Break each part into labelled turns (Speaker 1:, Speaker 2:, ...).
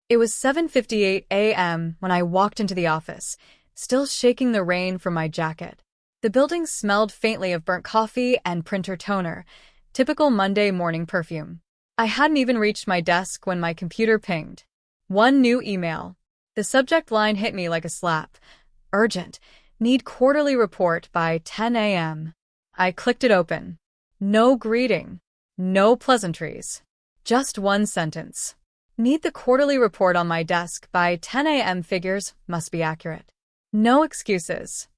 Speaker 1: It was 7:58 a.m. when I walked into the office, still shaking the rain from my jacket. The building smelled faintly of burnt coffee and printer toner, typical Monday morning perfume. I hadn't even reached my desk when my computer pinged. One new email. The subject line hit me like a slap. Urgent. Need quarterly report by 10 a.m. I clicked it open. No greeting. No pleasantries. Just one sentence. Need the quarterly report on my desk by 10 a.m. Figures must be accurate. No excuses.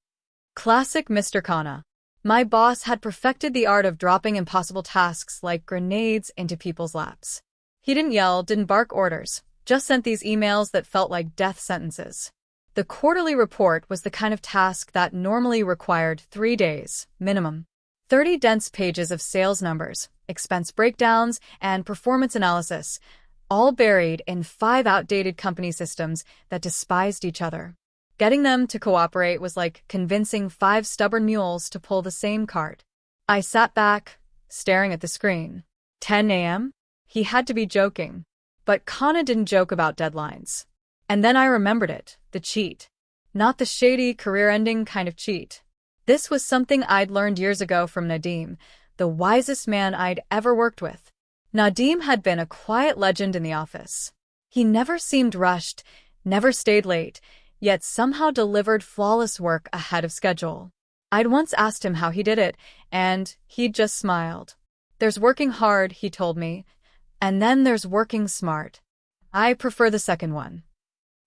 Speaker 1: Classic Mr. Khanna. My boss had perfected the art of dropping impossible tasks like grenades into people's laps. He didn't yell, didn't bark orders, just sent these emails that felt like death sentences. The quarterly report was the kind of task that normally required 3 days, minimum. 30 dense pages of sales numbers, expense breakdowns, and performance analysis, all buried in 5 outdated company systems that despised each other. Getting them to cooperate was like convincing 5 stubborn mules to pull the same cart. I sat back, staring at the screen. 10 a.m.? He had to be joking. But Khanna didn't joke about deadlines. And then I remembered it, the cheat. Not the shady, career-ending kind of cheat. This was something I'd learned years ago from Nadim, the wisest man I'd ever worked with. Nadim had been a quiet legend in the office. He never seemed rushed, never stayed late, yet somehow delivered flawless work ahead of schedule. I'd once asked him how he did it, and he'd just smiled. There's working hard, he told me, and then there's working smart. I prefer the second one.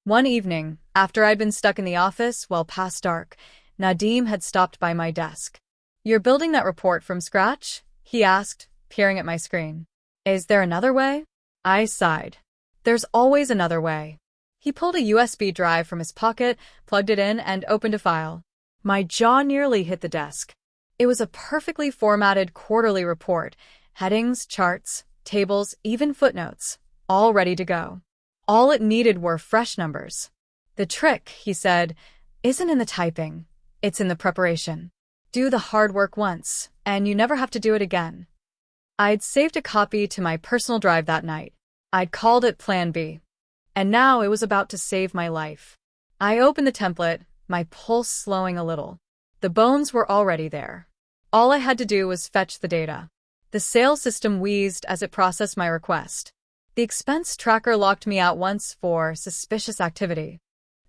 Speaker 1: One evening, after I'd been stuck in the office well past dark, Nadim had stopped by my desk. "You're building that report from scratch?" he asked, peering at my screen. "Is there another way?" I sighed. There's always another way. He pulled a USB drive from his pocket, plugged it in, and opened a file. My jaw nearly hit the desk. It was a perfectly formatted quarterly report, headings, charts, tables, even footnotes, all ready to go. All it needed were fresh numbers. "The trick," he said, "isn't in the typing. It's in the preparation. Do the hard work once, and you never have to do it again." I'd saved a copy to my personal drive that night. I'd called it Plan B. And now it was about to save my life. I opened the template, my pulse slowing a little. The bones were already there. All I had to do was fetch the data. The sales system wheezed as it processed my request. The expense tracker locked me out once for suspicious activity.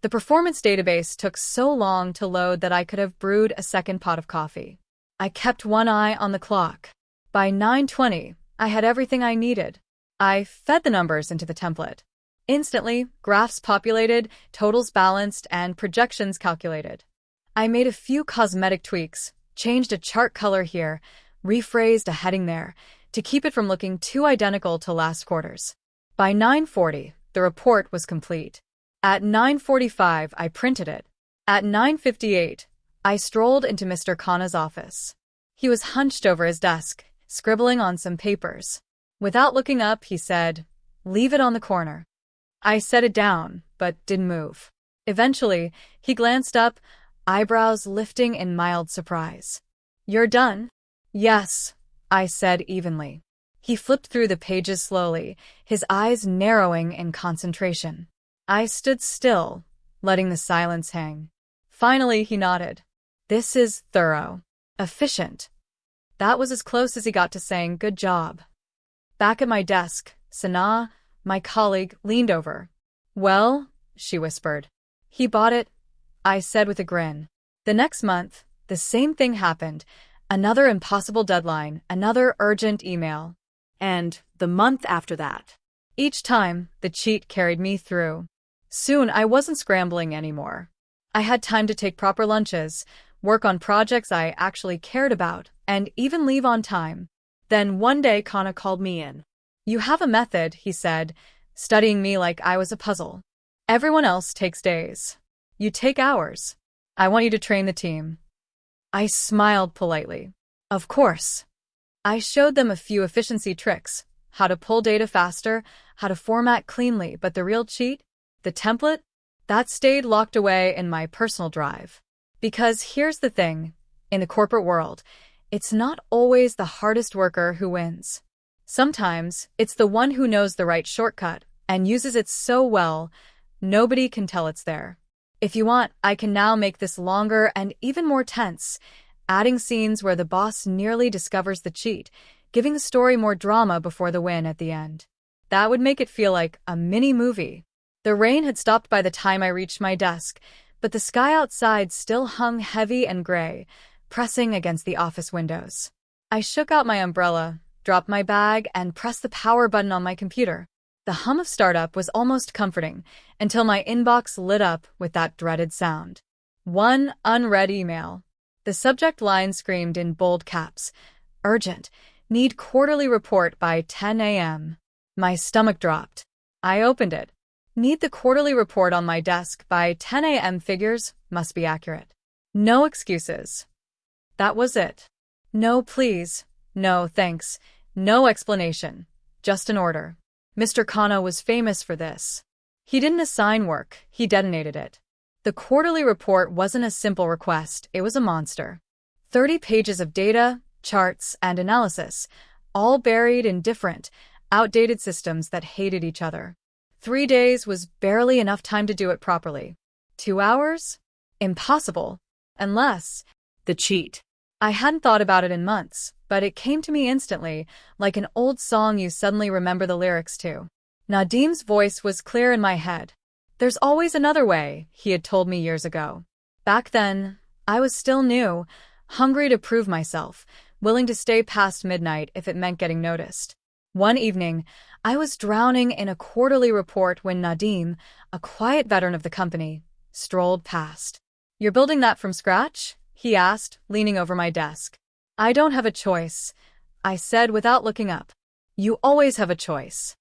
Speaker 1: The performance database took so long to load that I could have brewed a second pot of coffee. I kept one eye on the clock. By 9:20, I had everything I needed. I fed the numbers into the template. Instantly, graphs populated, totals balanced, and projections calculated. I made a few cosmetic tweaks, changed a chart color here, rephrased a heading there, to keep it from looking too identical to last quarter's. By 9:40, the report was complete. At 9:45, I printed it. At 9:58, I strolled into Mr. Khanna's office. He was hunched over his desk, scribbling on some papers. Without looking up, he said, "Leave it on the corner." I set it down, but didn't move. Eventually, he glanced up, eyebrows lifting in mild surprise. "You're done?" "Yes," I said evenly. He flipped through the pages slowly, his eyes narrowing in concentration. I stood still, letting the silence hang. Finally, he nodded. "This is thorough. Efficient." That was as close as he got to saying, "Good job." Back at my desk, Sanaa, my colleague, leaned over. "Well," she whispered. "He bought it," I said with a grin. The next month, the same thing happened. Another impossible deadline, another urgent email. And the month after that. Each time, the cheat carried me through. Soon, I wasn't scrambling anymore. I had time to take proper lunches, work on projects I actually cared about, and even leave on time. Then one day Khanna called me in. "You have a method," he said, studying me like I was a puzzle. "Everyone else takes days. You take hours. I want you to train the team." I smiled politely. "Of course." I showed them a few efficiency tricks, how to pull data faster, how to format cleanly, but the real cheat, the template, that stayed locked away in my personal drive. Because here's the thing, in the corporate world, it's not always the hardest worker who wins. Sometimes, it's the one who knows the right shortcut, and uses it so well, nobody can tell it's there. If you want, I can now make this longer and even more tense, adding scenes where the boss nearly discovers the cheat, giving the story more drama before the win at the end. That would make it feel like a mini-movie. The rain had stopped by the time I reached my desk, but the sky outside still hung heavy and gray, pressing against the office windows. I shook out my umbrella, dropped my bag, and pressed the power button on my computer. The hum of startup was almost comforting until my inbox lit up with that dreaded sound. One unread email. The subject line screamed in bold caps, "Urgent. Need quarterly report by 10 a.m." My stomach dropped. I opened it. Need the quarterly report on my desk by 10 a.m. Figures must be accurate. No excuses. That was it. No please. No thanks. No explanation. Just an order. Mr. Khanna was famous for this. He didn't assign work, he detonated it. The quarterly report wasn't a simple request, it was a monster. 30 pages of data, charts, and analysis, all buried in different, outdated systems that hated each other. 3 days was barely enough time to do it properly. 2 hours? Impossible. Unless the cheat. I hadn't thought about it in months, but it came to me instantly, like an old song you suddenly remember the lyrics to. Nadim's voice was clear in my head. There's always another way, he had told me years ago. Back then, I was still new, hungry to prove myself, willing to stay past midnight if it meant getting noticed. One evening, I was drowning in a quarterly report when Nadim, a quiet veteran of the company, strolled past. "You're building that from scratch?" he asked, leaning over my desk. "I don't have a choice," I said without looking up. "You always have a choice."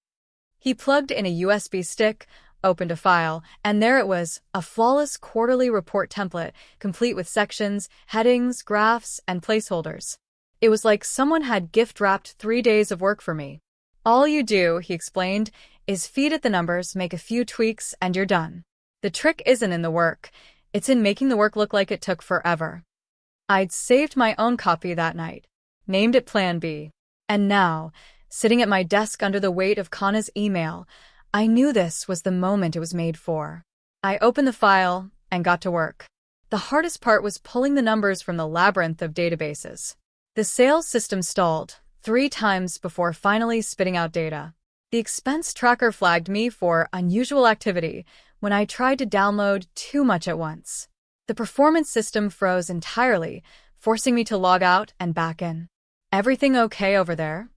Speaker 1: He plugged in a USB stick, opened a file, and there it was, a flawless quarterly report template, complete with sections, headings, graphs, and placeholders. It was like someone had gift-wrapped 3 days of work for me. "All you do," he explained, "is feed it the numbers, make a few tweaks, and you're done. The trick isn't in the work. It's in making the work look like it took forever." I'd saved my own copy that night, named it Plan B. And now, sitting at my desk under the weight of Khanna's email, I knew this was the moment it was made for. I opened the file and got to work. The hardest part was pulling the numbers from the labyrinth of databases. The sales system stalled 3 times before finally spitting out data. The expense tracker flagged me for unusual activity when I tried to download too much at once. The performance system froze entirely, forcing me to log out and back in. "Everything okay over there?"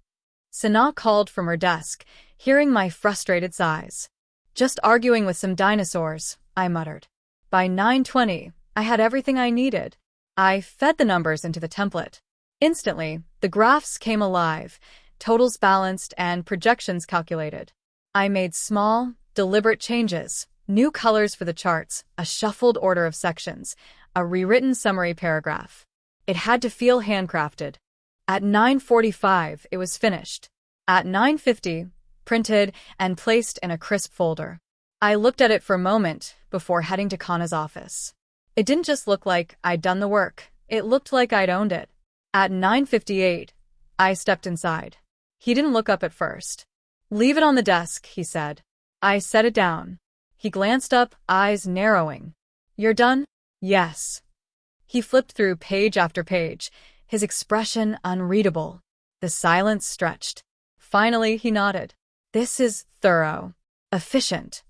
Speaker 1: Sana called from her desk, hearing my frustrated sighs. "Just arguing with some dinosaurs," I muttered. By 9:20, I had everything I needed. I fed the numbers into the template. Instantly, the graphs came alive, totals balanced and projections calculated. I made small, deliberate changes, new colors for the charts, a shuffled order of sections, a rewritten summary paragraph. It had to feel handcrafted. At 9:45, it was finished. At 9:50, printed and placed in a crisp folder. I looked at it for a moment before heading to Khanna's office. It didn't just look like I'd done the work, it looked like I'd owned it. At 9:58, I stepped inside. He didn't look up at first. "Leave it on the desk," he said. I set it down. He glanced up, eyes narrowing. "You're done?" "Yes." He flipped through page after page, his expression unreadable. The silence stretched. Finally, he nodded. "This is thorough. Efficient."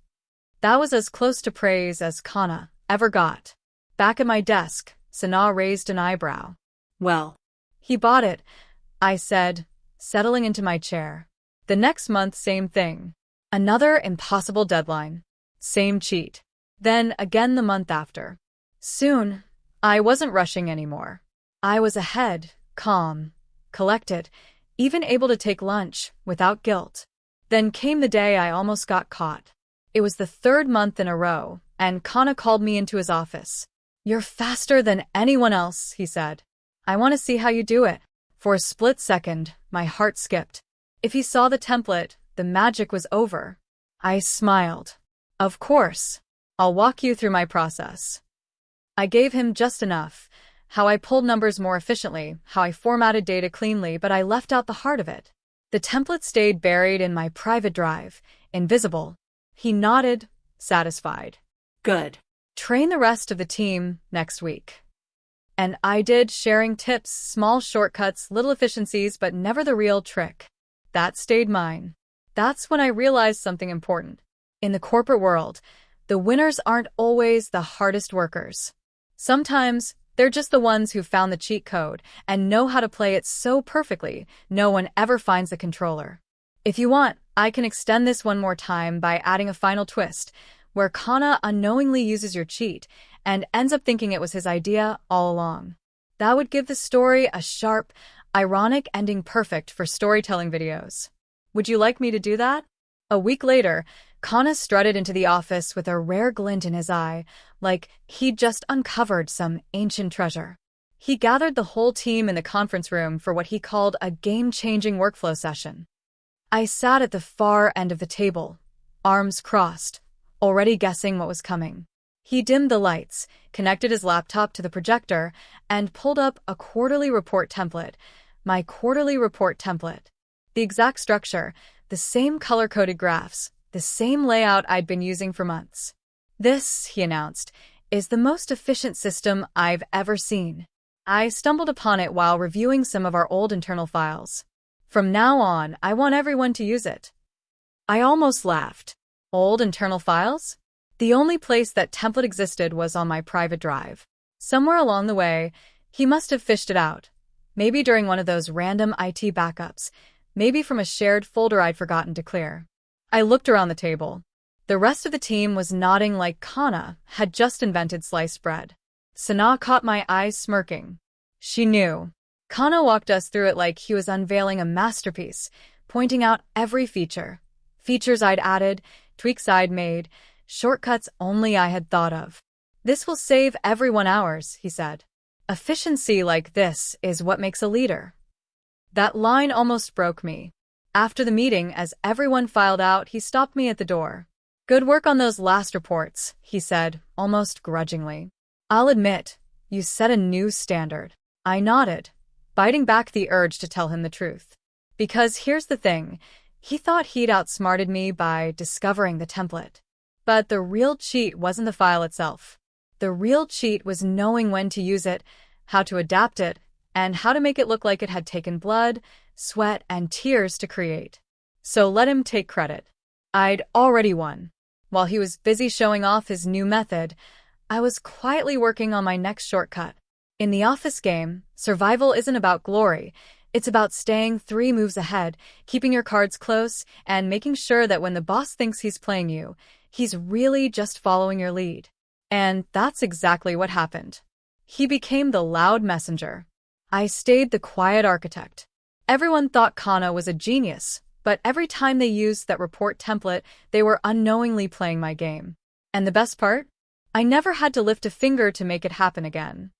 Speaker 1: That was as close to praise as Khanna ever got. Back at my desk, Sana raised an eyebrow. "Well, he bought it," I said, settling into my chair. The next month, same thing. Another impossible deadline. Same cheat. Then again the month after. Soon, I wasn't rushing anymore. I was ahead, calm, collected, even able to take lunch without guilt. Then came the day I almost got caught. It was the 3rd month in a row, and Khanna called me into his office. "You're faster than anyone else," he said. "I want to see how you do it." For a split second, my heart skipped. If he saw the template, the magic was over. I smiled. "Of course. I'll walk you through my process." I gave him just enough. How I pulled numbers more efficiently, how I formatted data cleanly, but I left out the heart of it. The template stayed buried in my private drive, invisible. He nodded, satisfied.
Speaker 2: Good.
Speaker 1: Train the rest of the team next week. And I did, sharing tips, small shortcuts, little efficiencies, but never the real trick. That stayed mine. That's when I realized something important. In the corporate world, the winners aren't always the hardest workers. Sometimes, they're just the ones who found the cheat code and know how to play it so perfectly, no one ever finds the controller. If you want, I can extend this one more time by adding a final twist, where Kana unknowingly uses your cheat and ends up thinking it was his idea all along. That would give the story a sharp, ironic ending, perfect for storytelling videos. Would you like me to do that? A week later, Kana strutted into the office with a rare glint in his eye, like he'd just uncovered some ancient treasure. He gathered the whole team in the conference room for what he called a game-changing workflow session. I sat at the far end of the table, arms crossed, already guessing what was coming. He dimmed the lights, connected his laptop to the projector, and pulled up a quarterly report template. My quarterly report template. The exact structure, the same color-coded graphs, the same layout I'd been using for months. This, he announced, is the most efficient system I've ever seen. I stumbled upon it while reviewing some of our old internal files. From now on, I want everyone to use it. I almost laughed. Old internal files? The only place that template existed was on my private drive. Somewhere along the way, he must have fished it out. Maybe during one of those random IT backups, maybe from a shared folder I'd forgotten to clear. I looked around the table. The rest of the team was nodding like Kana had just invented sliced bread. Sana caught my eyes smirking. She knew. Kana walked us through it like he was unveiling a masterpiece, pointing out every feature. Features I'd added, tweaks I'd made, shortcuts only I had thought of. This will save everyone hours, he said. Efficiency like this is what makes a leader. That line almost broke me. After the meeting, as everyone filed out, he stopped me at the door. Good work on those last reports, he said, almost grudgingly. I'll admit, you set a new standard. I nodded, biting back the urge to tell him the truth. Because here's the thing, he thought he'd outsmarted me by discovering the template. But the real cheat wasn't the file itself. The real cheat was knowing when to use it, how to adapt it, and how to make it look like it had taken blood, sweat, and tears to create. So let him take credit. I'd already won. While he was busy showing off his new method, I was quietly working on my next shortcut. In the office game, survival isn't about glory. It's about staying 3 moves ahead, keeping your cards close, and making sure that when the boss thinks he's playing you, he's really just following your lead. And that's exactly what happened. He became the loud messenger. I stayed the quiet architect. Everyone thought Kana was a genius, but every time they used that report template, they were unknowingly playing my game. And the best part? I never had to lift a finger to make it happen again.